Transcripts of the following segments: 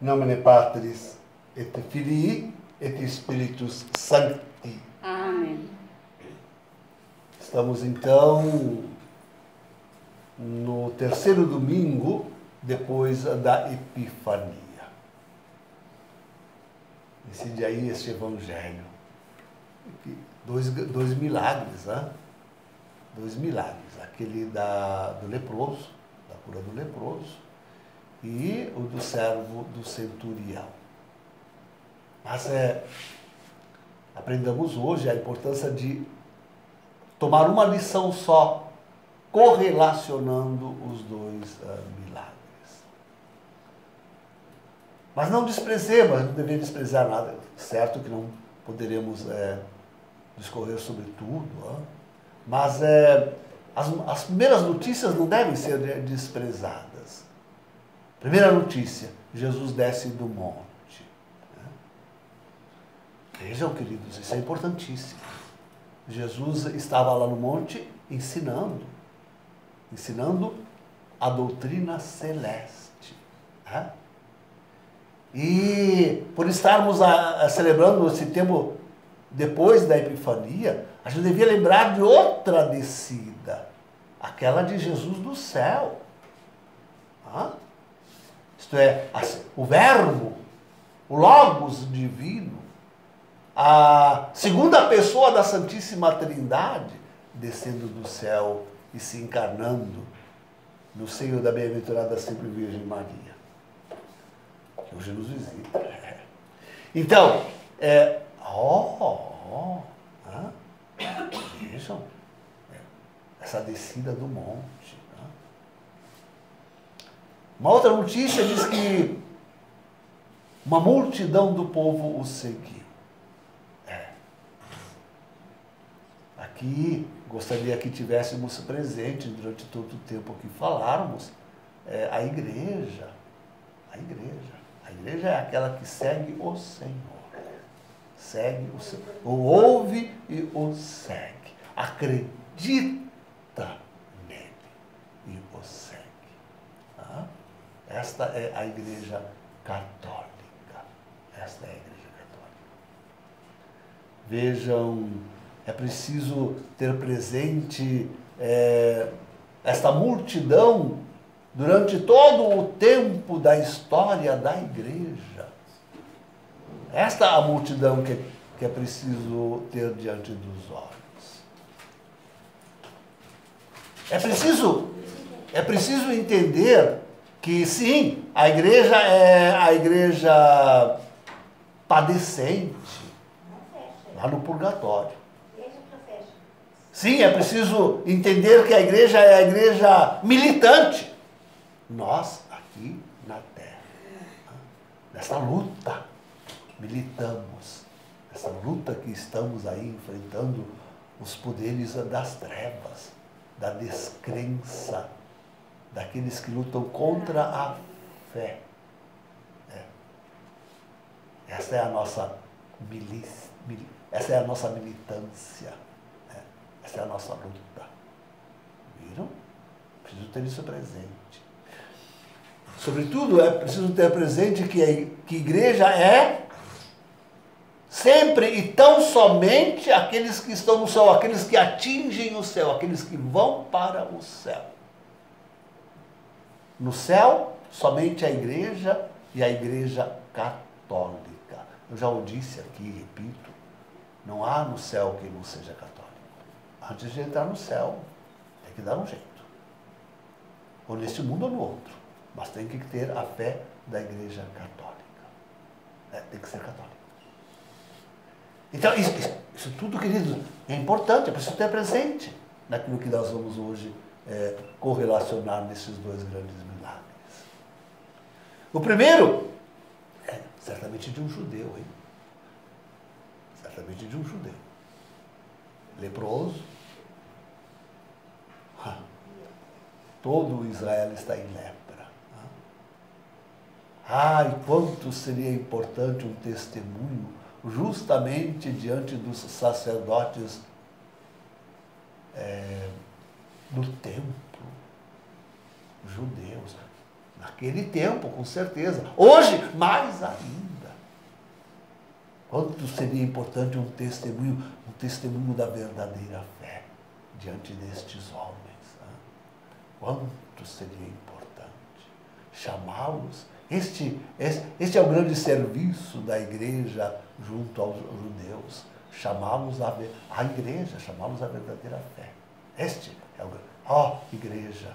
Nomine Patris et Filii et Spiritus Sancti. Amém. Estamos então no terceiro domingo depois da Epifania. Decide aí este evangelho. Dois milagres, né? Dois milagres. Aquele do leproso, da cura do leproso, e o do servo do centurião. Mas aprendamos hoje a importância de tomar uma lição só, correlacionando os dois milagres. Mas não desprezemos, não devemos desprezar nada. Certo que não poderemos discorrer sobre tudo, mas as primeiras notícias não devem ser desprezadas. Primeira notícia, Jesus desce do monte. Vejam, queridos, isso é importantíssimo. Jesus estava lá no monte ensinando a doutrina celeste. E por estarmos celebrando esse tempo depois da Epifania, a gente devia lembrar de outra descida, aquela de Jesus do céu. Isto é, o Verbo, o Logos divino, a segunda pessoa da Santíssima Trindade, descendo do céu e se encarnando no seio da bem-aventurada sempre Virgem Maria, que hoje nos visita. Então, vejam, essa descida do monte. Uma outra notícia diz que uma multidão do povo o seguiu. Aqui, gostaria que tivéssemos presente, durante todo o tempo que faláramos, a igreja. A igreja. A igreja é aquela que segue o Senhor. Segue o Senhor. O ouve e o segue. Acredita nele e o segue. Esta é a igreja católica. Esta é a igreja católica. Vejam, é preciso ter presente esta multidão durante todo o tempo da história da igreja. Esta é a multidão que é preciso ter diante dos olhos. É preciso entender que sim, a igreja é a igreja padecente, lá no purgatório. Sim, é preciso entender que a igreja é a igreja militante. Nós, aqui na terra, nessa luta, militamos. Nessa luta que estamos aí enfrentando os poderes das trevas, da descrença, daqueles que lutam contra a fé. Essa é a nossa milícia, essa é a nossa militância. Essa é a nossa luta. Viram? Preciso ter isso presente. Sobretudo, é preciso ter presente que igreja é sempre e tão somente aqueles que estão no céu, aqueles que atingem o céu, aqueles que vão para o céu. No céu, somente a igreja e a igreja católica. Eu já o disse aqui, repito, não há no céu quem não seja católico. Antes de entrar no céu, tem que dar um jeito. Ou neste mundo ou no outro. Mas tem que ter a fé da igreja católica. Tem que ser católico. Então, isso tudo, queridos, é importante, é preciso ter presente naquilo que nós vamos hoje correlacionar nesses dois grandes milagres. O primeiro é certamente de um judeu, hein? Certamente de um judeu. Leproso. Todo Israel está em lepra. E quanto seria importante um testemunho justamente diante dos sacerdotes do templo, judeus, Naquele tempo, com certeza. Hoje, mais ainda. Quanto seria importante um testemunho da verdadeira fé diante destes homens. Quanto seria importante chamá-los. Este é o grande serviço da igreja junto aos judeus. Chamá-los à igreja, chamá-los à verdadeira fé. Este é o grande. Igreja,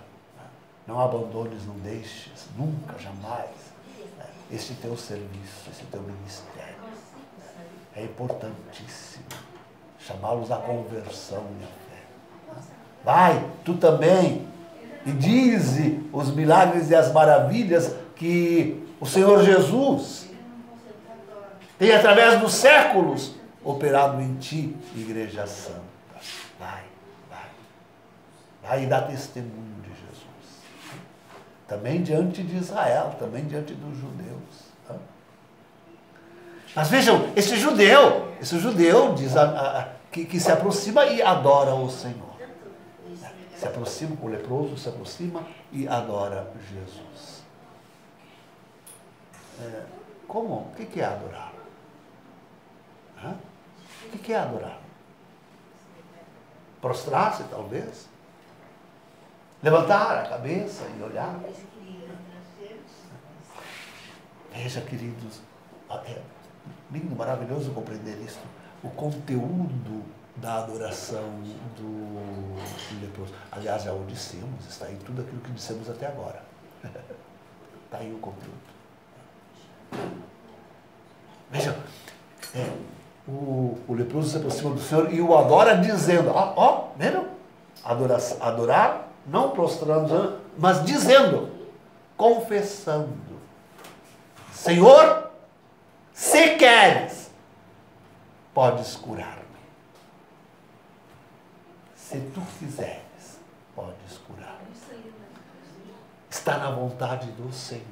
não abandones, não deixes, nunca, jamais, este teu serviço, esse teu ministério. É importantíssimo chamá-los à conversão e à fé. Vai, tu também, e dize os milagres e as maravilhas que o Senhor Jesus tem, através dos séculos, operado em ti, Igreja Santa. Vai e dá testemunho de Jesus. Também diante de Israel, também diante dos judeus. Mas vejam, esse judeu diz que se aproxima e adora o Senhor. Se aproxima, o leproso se aproxima e adora Jesus. Como? O que é adorar? O que é adorar? Prostrar-se, talvez? Levantar a cabeça e olhar? Veja, queridos, é lindo, maravilhoso compreender isso. O conteúdo da adoração do leproso. Aliás, já o dissemos, está aí tudo aquilo que dissemos até agora. Está aí o conteúdo. Veja, o leproso se aproxima do Senhor e o adora dizendo, viram? Adorar, não prostrando, mas dizendo, confessando, Senhor, se queres, podes curar-me. Se tu quiseres, podes curar-me. Está na vontade do Senhor.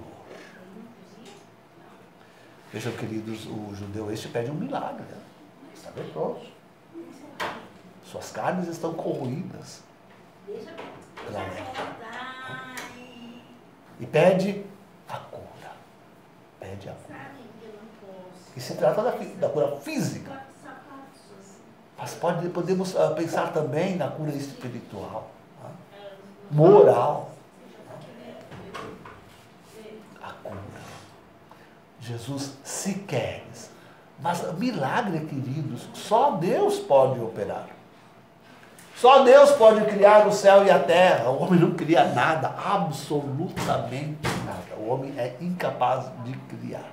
Vejam, queridos, o judeu este pede um milagre. Está leproso. Suas carnes estão corroídas pela lepra. E pede a cura. Pede a cura. E se trata da cura física. Mas podemos pensar também na cura espiritual, moral. A cura. Jesus, se queres. Mas milagre, queridos, só Deus pode operar. Só Deus pode criar o céu e a terra. O homem não cria nada, absolutamente nada. O homem é incapaz de criar.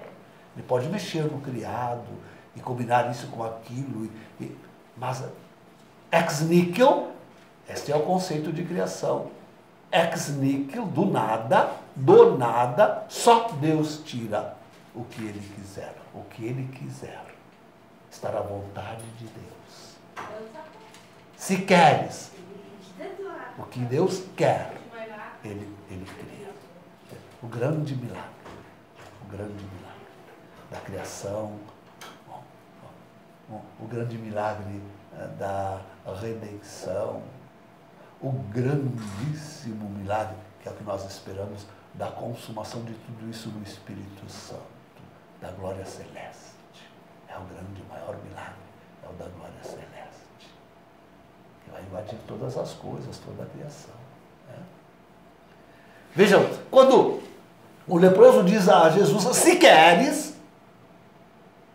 Ele pode mexer no criado e combinar isso com aquilo. Mas ex nihilo, este é o conceito de criação. Ex nihilo, do nada, só Deus tira o que Ele quiser. O que Ele quiser. Está à vontade de Deus. Se queres, o que Deus quer, Ele cria. O grande milagre da criação, o grande milagre da redenção, o grandíssimo milagre, que é o que nós esperamos, da consumação de tudo isso no Espírito Santo, da glória celeste. É o grande, maior milagre, é o da glória celeste. Que vai invadir todas as coisas, toda a criação. Vejam, quando o leproso diz a Jesus, se queres,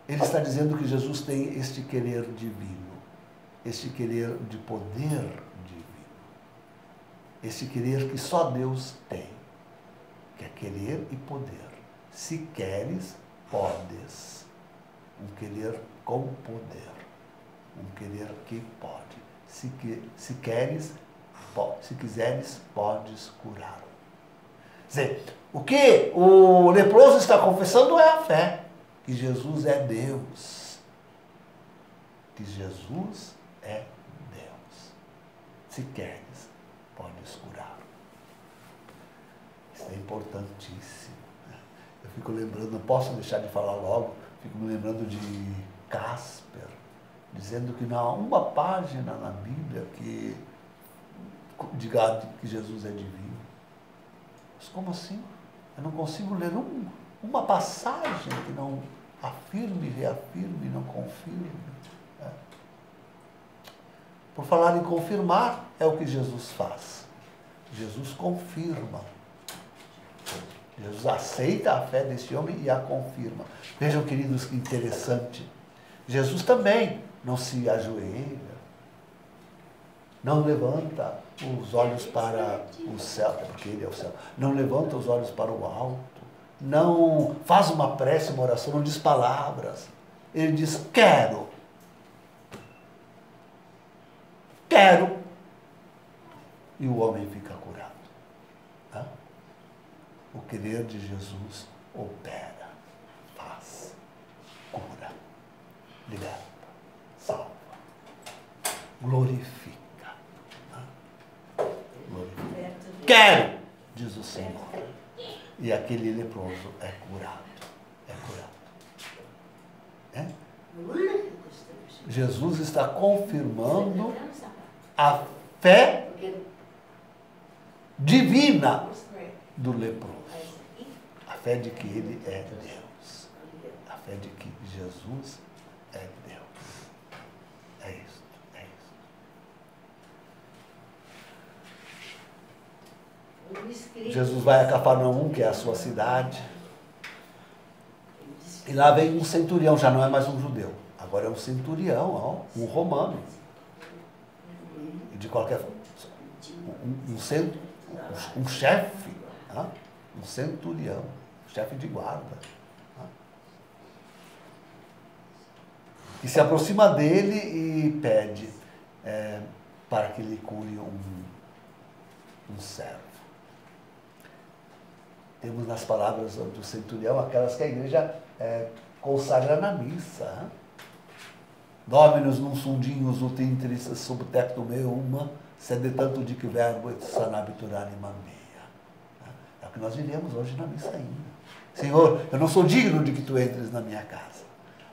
ele está dizendo que Jesus tem este querer divino, este querer de poder divino, este querer que só Deus tem, que é querer e poder. Se queres, podes. Um querer com poder, um querer que pode. Se queres, se quiseres, podes curar. Quer dizer, o que o leproso está confessando é a fé. Que Jesus é Deus. Que Jesus é Deus. Se queres, podes curar. Isso é importantíssimo. Eu fico lembrando, não posso deixar de falar logo, fico me lembrando de Casper, dizendo que não há uma página na Bíblia que diga que Jesus é divino. Mas como assim? Eu não consigo ler uma passagem que não afirme, reafirme, não confirme. Por falar em confirmar, é o que Jesus faz. Jesus confirma. Jesus aceita a fé desse homem e a confirma. Vejam, queridos, que interessante. Jesus também não se ajoelha, não levanta os olhos para o céu, porque ele é o céu. Não levanta os olhos para o alto, não faz uma prece, uma oração, não diz palavras. Ele diz, quero. Quero. E o homem fica curado. Tá? O querer de Jesus opera, faz, cura, liberta, salva, glorifica. Tá? Glorifica. Quero, diz o Senhor. E aquele leproso é curado. É curado. É? Jesus está confirmando a fé divina do leproso. A fé de que ele é Deus. A fé de que Jesus é Deus. É isso, é isso. Jesus vai a Cafarnaum, que é a sua cidade. E lá vem um centurião, já não é mais um judeu. Agora é um centurião, ó, um romano. E de qualquer forma, um chefe, tá? Um centurião, chefe de guarda. Tá? E se aproxima dele e pede para que lhe cure um servo. Temos nas palavras do centurião aquelas que a igreja consagra na missa. Dominus num sundinhos ut intris sub tectum meum, sed tanto dic verbo et sanabitur anima mea. É o que nós diremos hoje na missa ainda. Senhor, eu não sou digno de que tu entres na minha casa,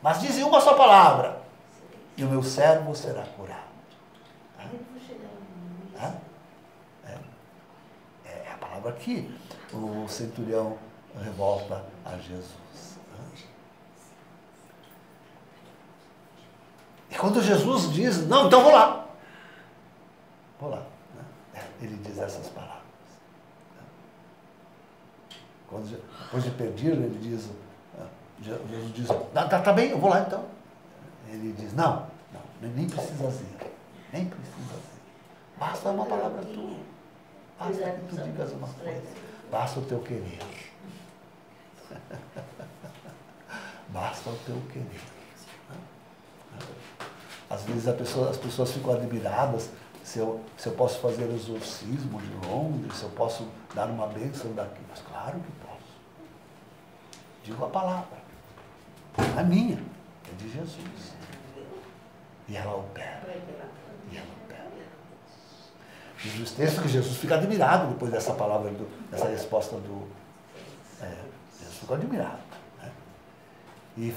mas dize uma só palavra e o meu servo será curado. É a palavra que o centurião revolta a Jesus. E quando Jesus diz, não, então vou lá. Vou lá. Ele diz essas palavras. Depois de pedir, ele diz, Jesus diz, tá bem, eu vou lá então. Ele diz, não, nem precisas ir. Nem precisas ir. Basta uma palavra tua. Basta que tu digas uma coisa. Basta o teu querer. Basta o teu querer. Às vezes as pessoas ficam admiradas se eu posso fazer exorcismo de Londres, se eu posso dar uma bênção daqui. Mas claro que posso. Digo a palavra. Não é minha, é de Jesus. E ela opera. Diz o texto que Jesus fica admirado depois dessa palavra, dessa resposta Jesus ficou admirado. E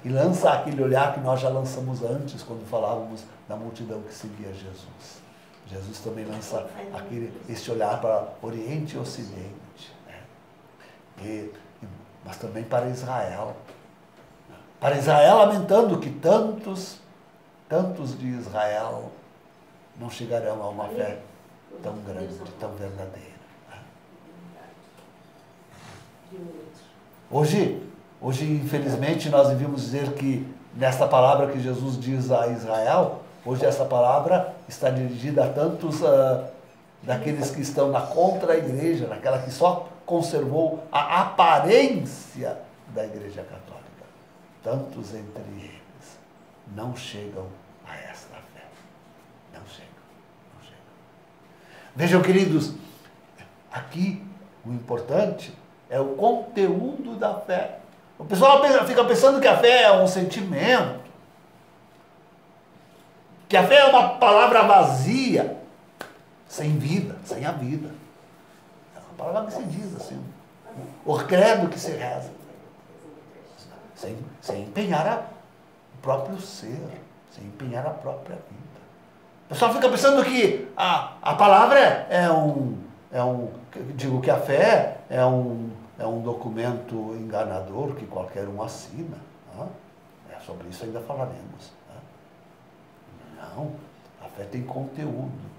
lança aquele olhar que nós já lançamos antes, quando falávamos da multidão que seguia Jesus. Jesus também lança esse olhar para Oriente e Ocidente. Mas também para Israel. Para Israel, lamentando que tantos de Israel não chegarão a uma fé tão grande, tão verdadeira. Hoje, infelizmente, nós devíamos dizer que nesta palavra que Jesus diz a Israel, hoje essa palavra está dirigida a tantos daqueles que estão na contra-igreja, naquela que só conservou a aparência da Igreja Católica. Tantos entre eles não chegam a esta fé. Não chegam. Vejam, queridos, aqui o importante é o conteúdo da fé. O pessoal fica pensando que a fé é um sentimento, que a fé é uma palavra vazia, sem vida, sem a vida. É uma palavra que se diz assim, o credo que se reza, sem empenhar o próprio ser, sem empenhar a própria vida. O pessoal fica pensando que a palavra digo que a fé é é um documento enganador que qualquer um assina. Sobre isso ainda falaremos. Não, a fé tem conteúdo.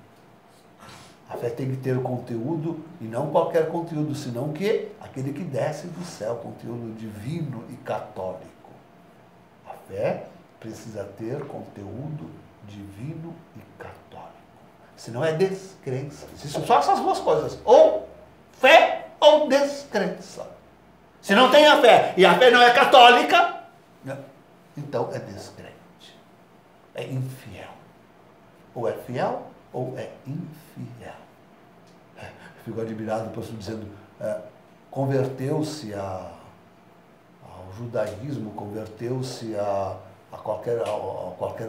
A fé tem que ter conteúdo, e não qualquer conteúdo, senão aquele que desce do céu, conteúdo divino e católico. A fé precisa ter conteúdo divino e católico. Senão é descrença. Existem só essas duas coisas, ou fé ou descrença. Se não tem a fé, e a fé não é católica, então é descrente, é infiel. Ou é fiel, ou é infiel. Fico admirado, por isso dizendo, converteu-se ao judaísmo, converteu-se a qualquer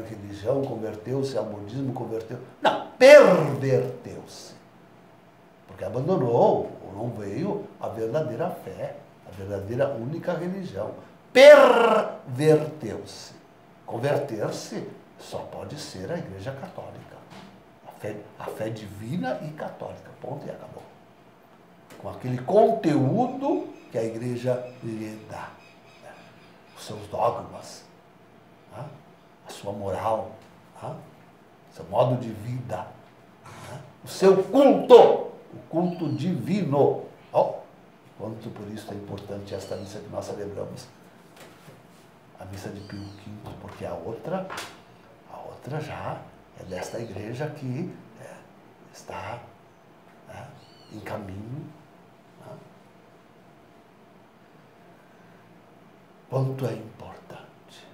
religião, converteu-se ao budismo, não, perverteu-se. Porque abandonou, ou não veio, a verdadeira fé, a verdadeira única religião. Perverteu-se. Converter-se só pode ser a Igreja Católica. A fé divina e católica. Ponto e acabou. Com aquele conteúdo que a Igreja lhe dá. Os seus dogmas, a sua moral, seu modo de vida, o seu culto, o culto divino. Quanto por isso é importante esta missa que nós celebramos, a missa de Pio V, porque a outra já é desta igreja que está em caminho. Quanto é importante,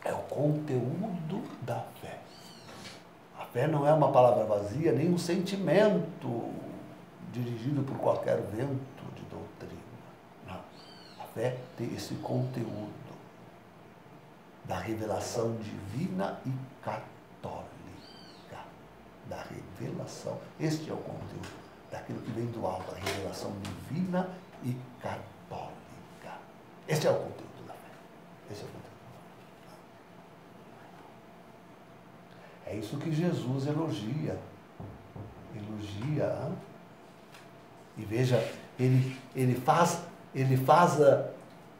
é o conteúdo da fé. A fé não é uma palavra vazia, nem um sentimento dirigido por qualquer vento de doutrina. Não. A fé tem esse conteúdo da revelação divina e católica. Da revelação. Este é o conteúdo daquilo que vem do alto, a revelação divina e católica. Este é o conteúdo da fé. Esse é o conteúdo. É isso que Jesus elogia. E veja, ele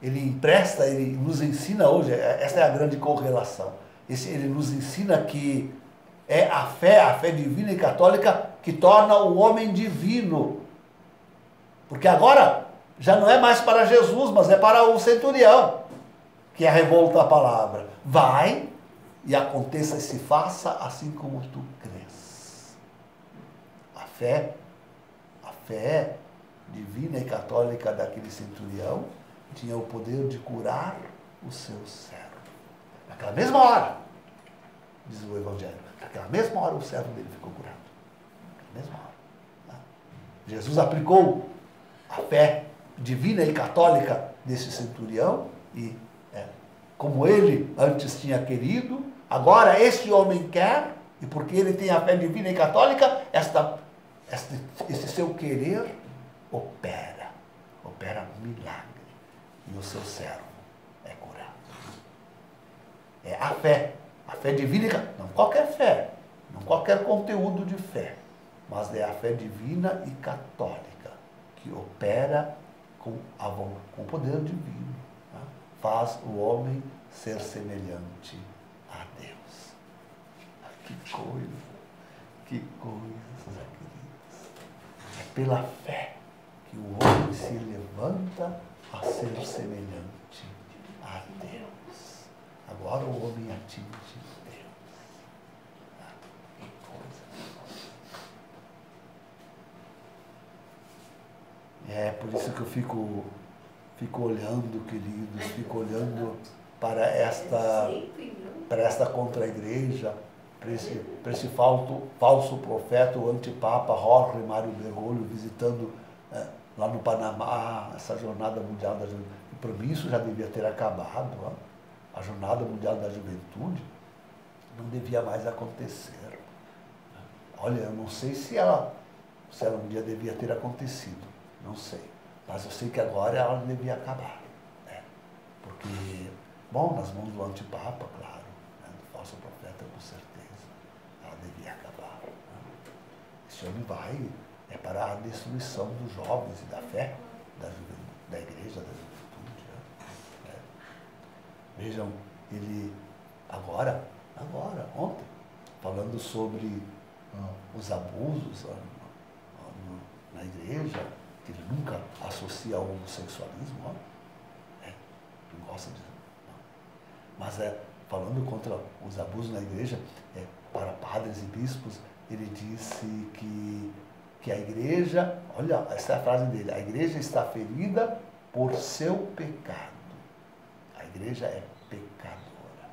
empresta, ele nos ensina hoje, essa é a grande correlação. Ele nos ensina que é a fé divina e católica que torna o homem divino. Porque agora já não é mais para Jesus, mas é para o centurião, que é a revolta à palavra. Vai e aconteça e se faça assim como tu crês. A fé divina e católica daquele centurião tinha o poder de curar o seu servo. Naquela mesma hora, diz o Evangelho, naquela mesma hora o servo dele ficou curado. Naquela mesma hora. Jesus aplicou a fé divina e católica desse centurião e, como ele antes tinha querido, agora este homem quer, e porque ele tem a fé divina e católica, esse seu querer opera milagre, e o seu servo é curado. É a fé divina e católica, não qualquer fé, não qualquer conteúdo de fé, mas é a fé divina e católica, que opera com o poder divino, faz o homem ser semelhante a Deus. Que coisa, queridos. É pela fé que o homem se levanta a ser semelhante a Deus. Agora o homem atinge Deus. Que coisa. É por isso que eu fico olhando, queridos, fico olhando para esta contra-igreja, para esse falso profeta, o antipapa Jorge Mário Bergoglio, visitando lá no Panamá, essa jornada mundial da juventude. E para mim isso já devia ter acabado. A jornada mundial da juventude não devia mais acontecer. Olha, eu não sei se ela um dia devia ter acontecido, não sei. Mas eu sei que agora ela devia acabar. Porque, bom, nas mãos do antipapa, claro, do falso profeta, com certeza, ela devia acabar. Esse homem é para a destruição dos jovens e da fé, da igreja, da juventude. Vejam, ele ontem, falando sobre os abusos na igreja, que ele nunca associa ao homossexualismo, não gosta disso. Mas falando contra os abusos na igreja, para padres e bispos, ele disse que a igreja, olha, essa é a frase dele, a igreja está ferida por seu pecado. A igreja é pecadora.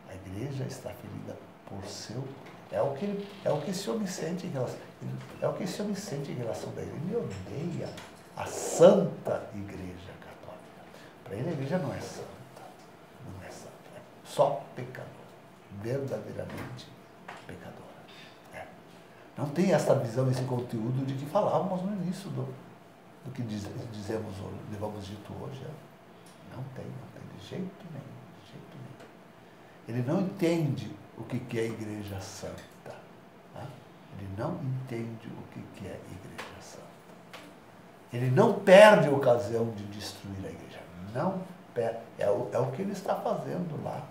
A igreja está ferida por seu. É o que esse homem sente em relação. É o que esse homem sente em relação a ele. Ele odeia a santa igreja católica. Para ele a igreja não é santa. Não é santa. É só pecadora. Verdadeiramente pecadora. Não tem essa visão, esse conteúdo de que falávamos no início do que dizemos, levamos dito hoje. Não tem de jeito nenhum. Ele não entende o que é igreja santa. Ele não entende o que é igreja santa. Ele não perde a ocasião de destruir a igreja. Não perde. É o que ele está fazendo lá.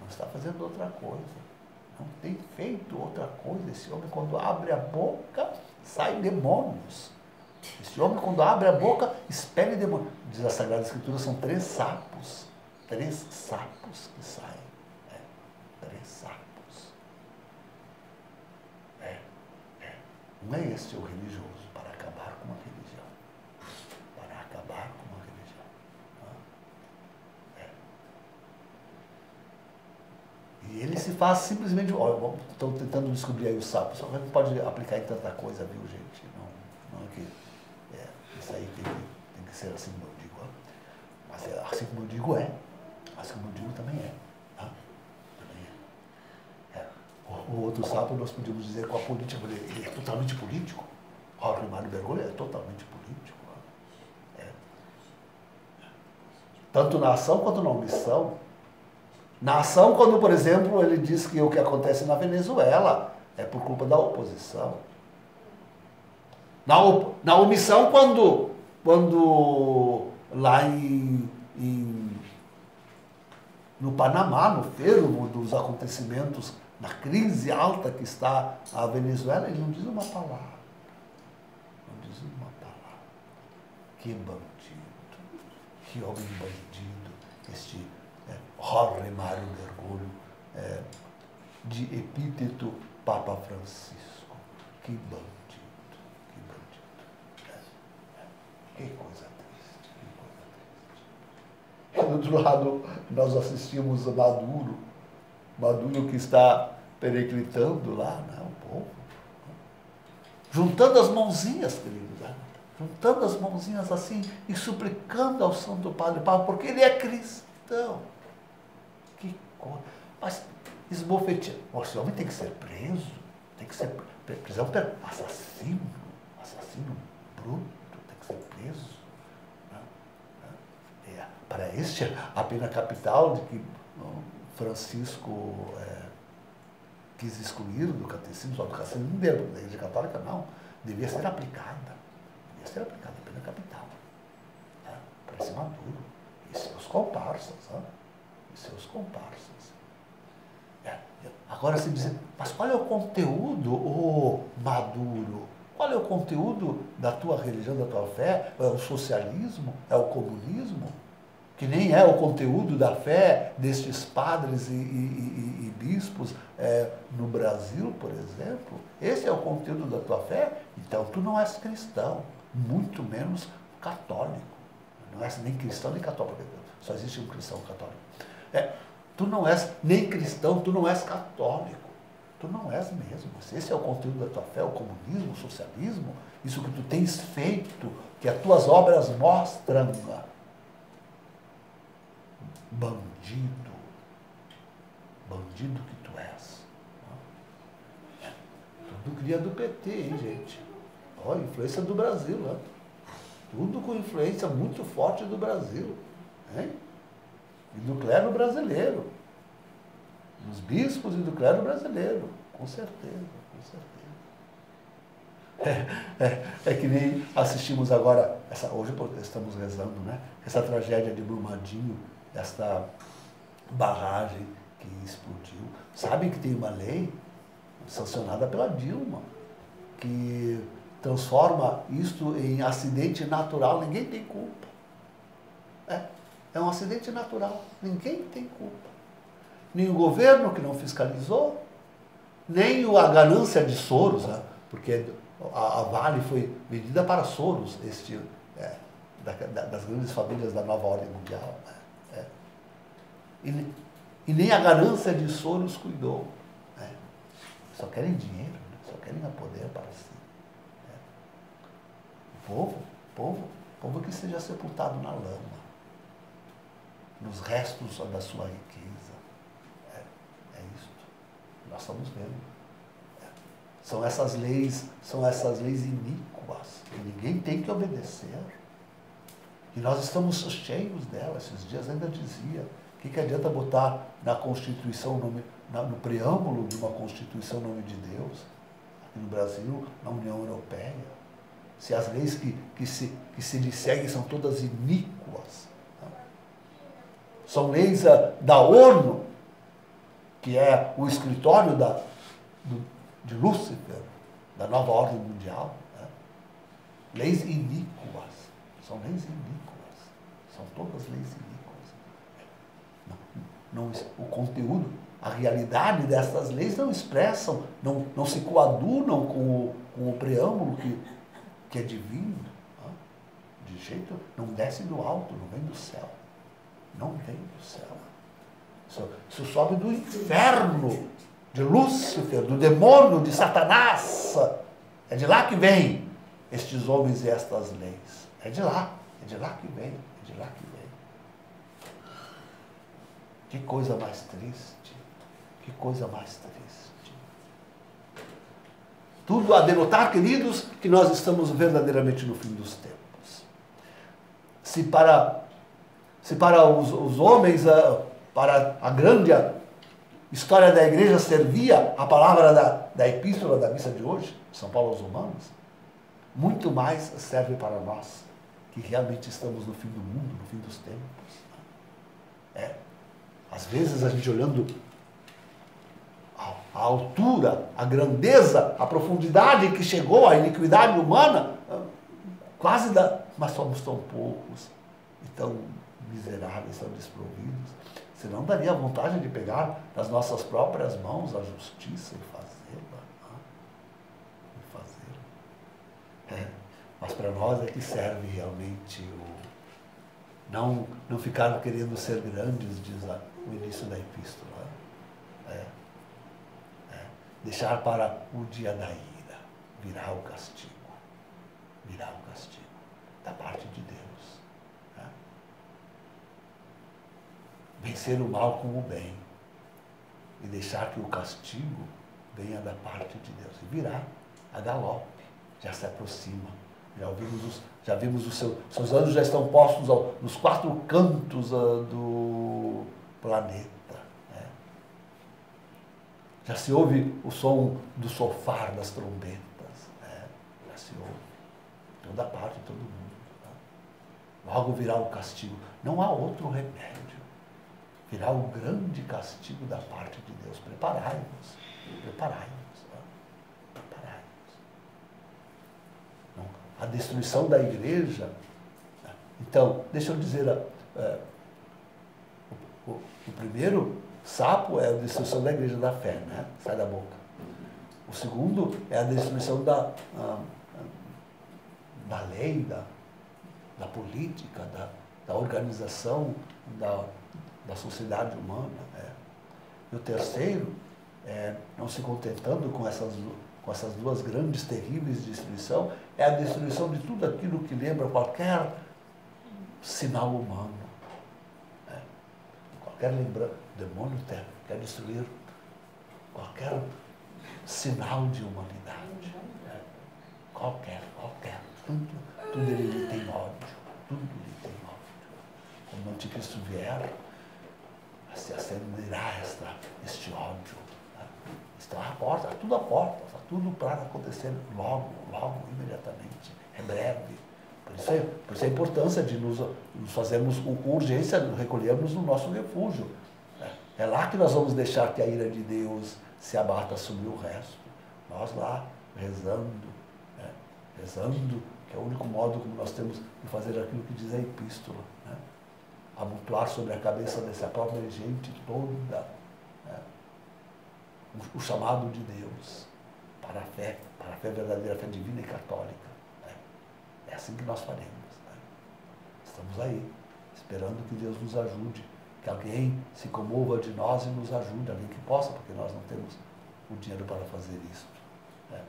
Não está fazendo outra coisa. Não tem feito outra coisa. Esse homem, quando abre a boca, sai demônios. Esse homem, quando abre a boca, expele demônios. Diz a Sagrada Escritura, são 3 sapos. 3 sapos que saem. 3 sapos. Não é este o religioso para acabar com uma religião. Para acabar com uma religião. E ele se faz simplesmente. Olha, estou tentando descobrir aí o sapo, só que não pode aplicar em tanta coisa, viu, gente? Não é que. Isso aí tem que ser assim como eu digo. Mas assim como eu digo assim como eu digo também é. O outro sapo nós podíamos dizer com a política, ele é totalmente político. Jorge Mário Bergoglio é totalmente político. Tanto na ação quanto na omissão. Na ação, quando, por exemplo, ele diz que o que acontece na Venezuela é por culpa da oposição. Na omissão, quando lá no Panamá, no fervo dos acontecimentos, na crise alta que está a Venezuela, ele não diz uma palavra. Não diz uma palavra. Que bandido. Que homem bandido. Este Jorge Mário Bergoglio, de epíteto Papa Francisco. Que bandido. Que bandido. Que coisa triste. Que coisa triste. Do outro lado, nós assistimos a Maduro que está periclitando lá, né, o povo. Juntando as mãozinhas, queridos, juntando as mãozinhas assim e suplicando ao Santo Padre Papa, porque ele é cristão. Que coisa. Mas esbofeteando. Esse homem tem que ser preso, tem que ser prisão assassino bruto, tem que ser preso. Para este, a pena capital de que Francisco quis excluir do catecismo, só do catecismo da Igreja Católica, não. Devia ser aplicada. Devia ser aplicada a pena capital. Para esse Maduro. E seus comparsas. E seus comparsas. Agora se diz, mas qual é o conteúdo, Maduro? Qual é o conteúdo da tua religião, da tua fé? É o socialismo? É o comunismo? Que nem é o conteúdo da fé destes padres e bispos no Brasil, por exemplo. Esse é o conteúdo da tua fé? Então tu não és cristão, muito menos católico. Não és nem cristão nem católico, só existe um cristão católico. Tu não és nem cristão, tu não és católico. Tu não és mesmo. Se esse é o conteúdo da tua fé, o comunismo, o socialismo, isso que tu tens feito, que as tuas obras mostram. Bandido que tu és. Tudo cria do PT, hein, gente? Olha, influência do Brasil, né? Tudo com influência muito forte do Brasil, hein? E do clero brasileiro. Dos bispos e do clero brasileiro, com certeza, com certeza. É que nem assistimos agora, hoje estamos rezando, né? Essa tragédia de Brumadinho, esta barragem que explodiu. Sabe que tem uma lei sancionada pela Dilma, que transforma isto em acidente natural, ninguém tem culpa. É um acidente natural, ninguém tem culpa. Nem o governo que não fiscalizou, nem a ganância de Soros, né? Porque a Vale foi vendida para Soros, das grandes famílias da nova ordem mundial. Né? E nem a ganância de Soros cuidou. Né? Só querem dinheiro, né? Só querem poder para si. Né? O povo que seja sepultado na lama, nos restos da sua riqueza. É isso. Nós estamos vendo. São essas leis iníquas, que ninguém tem que obedecer. E nós estamos cheios delas. Esses dias ainda dizia, o que adianta botar na Constituição, no preâmbulo de uma Constituição, o nome de Deus, aqui no Brasil, na União Europeia, se as leis que se lhe seguem são todas iníquas. São leis da ONU, que é o escritório de Lúcifer, da nova ordem mundial. Né? Leis iníquas. São leis iníquas. São todas leis iníquas. O conteúdo, a realidade dessas leis não expressam, não se coadunam com o preâmbulo que é divino. Né? De jeito, não desce do alto, não vem do céu. Não vem do céu. Isso sobe do inferno, de Lúcifer, do demônio, de Satanás. É de lá que vem estes homens e estas leis. É de lá que vem, é de lá que vem. Que coisa mais triste, que coisa mais triste. Tudo a denotar, queridos, que nós estamos verdadeiramente no fim dos tempos. Se para os homens, para a grande história da igreja servia a palavra da epístola da missa de hoje, São Paulo aos Romanos, muito mais serve para nós, que realmente estamos no fim do mundo, no fim dos tempos. Às vezes a gente olhando a altura, a grandeza, a profundidade que chegou a iniquidade humana, mas somos tão poucos e tão miseráveis, tão desprovidos. Senão daria vontade de pegar nas nossas próprias mãos a justiça e fazê-la. Mas para nós é que serve realmente não ficar querendo ser grandes, diz o início da epístola. Deixar para o dia da ira, virá o castigo. Virá o castigo da parte de Deus. Vencer o mal com o bem e deixar que o castigo venha da parte de Deus. E virá a galope, já se aproxima. Já vimos seus anos já estão postos nos 4 cantos do planeta. Né? Já se ouve o som do sofar das trombetas. Né? Já se ouve. Toda parte, todo mundo. Tá? Logo virá o castigo. Não há outro remédio. Virá o grande castigo da parte de Deus. Preparai-vos. Preparai-vos. Preparai-vos. A destruição da igreja. Então, deixa eu dizer, o primeiro sapo é a destruição da igreja da fé, né? Sai da boca. O segundo é a destruição da lei, da política, da organização, da sociedade humana. E o terceiro, não se contentando com essas duas grandes, terríveis destruições, é a destruição de tudo aquilo que lembra qualquer sinal humano. Qualquer lembrança, o demônio quer destruir qualquer sinal de humanidade. Qualquer. Tudo ele tem ódio. Tudo ele tem ódio. Quando o anticristo vier, se acenderá este ódio. Está à porta, tudo à porta, está tudo para acontecer logo, logo, imediatamente, é breve. Por isso a importância de nos fazermos com urgência, recolhermos no nosso refúgio. É lá que nós vamos deixar que a ira de Deus se abata sobre o resto. Nós lá, rezando, né? Rezando, que é o único modo como nós temos de fazer aquilo que diz a epístola. Né? Amontoar sobre a cabeça dessa própria gente toda, né? O chamado de Deus para a fé verdadeira, a fé divina e católica. Né? É assim que nós faremos. Né? Estamos aí, esperando que Deus nos ajude, que alguém se comova de nós e nos ajude, alguém que possa, porque nós não temos o dinheiro para fazer isso. Né?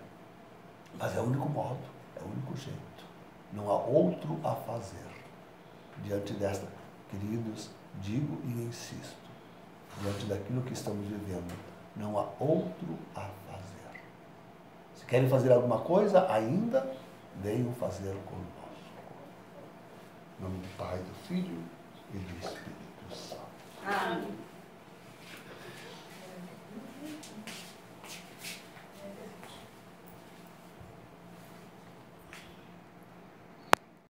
Mas é o único modo, é o único jeito. Não há outro a fazer. Diante desta, queridos, digo e insisto, diante daquilo que estamos vivendo, não há outro a fazer. Se querem fazer alguma coisa, ainda venham fazer conosco. Em nome do Pai, do Filho e do Espírito.